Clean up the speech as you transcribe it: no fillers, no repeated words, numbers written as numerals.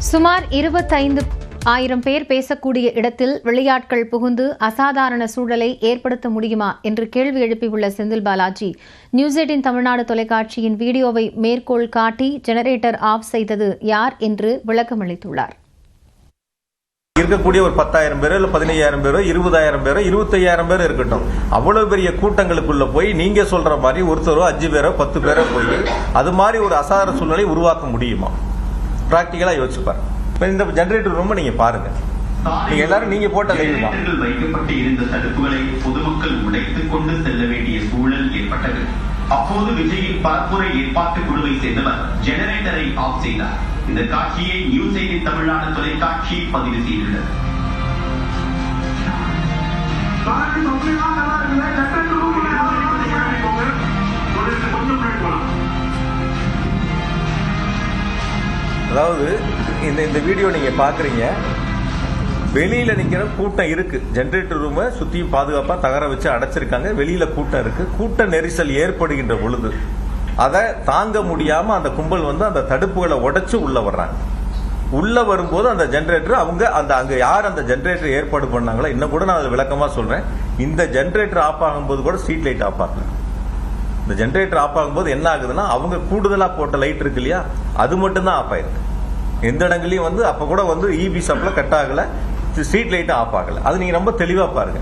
சுமார் 25,000 பேர் பேசக்கூடிய இடத்தில் வெளியாட்கள் புகுந்து அசாதாரண சூழலை ஏற்படுத்த முடியுமா என்று கேள்வி எழுப்பியுள்ள செந்தில் பாலாஜி நியூஸ் 18 தமிழ்நாடு தொலைக்காட்சியின் வீடியோவை மேற்கோள் காட்டி ஜெனரேட்டர் ஆஃப் செய்தது யார் என்று விளக்கமளித்துள்ளார். இருக்கக்கூடிய ஒரு 10,000 பேரோ இல்ல 15,000 பேரோ 20,000 பேரோ 25,000 பேர் இருக்கட்டும், அவ்வளவு பெரிய கூட்டங்களுக்குள்ள போய் நீங்க சொல்ற மாதிரி ஒருத்தரோ 5 பேரோ 10 பேரோ போய் அது மாதிரி ஒரு அசாதாரண சூழ்நிலை உருவாக்க முடியுமா? பிராக்டிகலா யோசிச்சு பாருங்க. இந்த ஜெனரேட்டர் ரூம் நீங்க பாருங்க, நீங்க எல்லாரும் நீங்க போட்ட லைவ் தான். வைக்கப்பட்டு இருந்த தடுப்புகளை பொதுமக்கள் உடைத்துக் கொண்டு செல்ல வேண்டிய சூழல் ஏற்பட்டது. அப்போது விஜயின் பரப்புரை ஏற்பாட்டு குழுவை சேர்ந்தவர் ஜெனரேட்டரை ஆஃப் செய்தார். இந்த காட்சியை நியூஸ் 18 தமிழ்நாடு தொலைக்காட்சி பதிவு செய்துள்ளது. அதாவது இந்த வீடியோ நீங்க பாக்குறீங்க, வெளியில நிக்கிற கூட்டம் இருக்கு. ஜெனரேட்டர் ரூமை சுத்தியும் பாதுகாப்பா தகர வச்சு அடைச்சிருக்காங்க. வெளியில கூட்டம் இருக்கு. கூட்ட நெரிசல் ஏற்படுகின்ற பொழுது அதை தாங்க முடியாம அந்த கும்பல் வந்து அந்த தடுப்புகளை உடைச்சு உள்ள வர்றாங்க. உள்ள வரும்போது அந்த ஜெனரேட்டர் அங்க யார் அந்த ஜெனரேட்டர் ஏற்பாடு பண்ணாங்களோ, இன்னும் கூட நான் விளக்கமா சொல்றேன், இந்த ஜெனரேட்டர் ஆஃப் ஆகும்போது கூட ஸ்ட்ரீட் லைட் ஆஃப் ஆகல. இந்த ஜெனரேட்டர் ஆஃப் ஆகும்போது என்ன ஆகுதுன்னா, அவங்க கூடுதலா போட்ட லைட் இருக்கு இல்லையா, அது மட்டும் தான் ஆஃப் ஆயிருக்கு. எந்த இடங்களையும் அப்ப கூட இபி சப்ளை கட் ஆகல, ஸ்ட்ரீட் லைட்டும் ஆஃப் ஆகல. அது நீங்க ரொம்ப தெளிவா பாருங்க.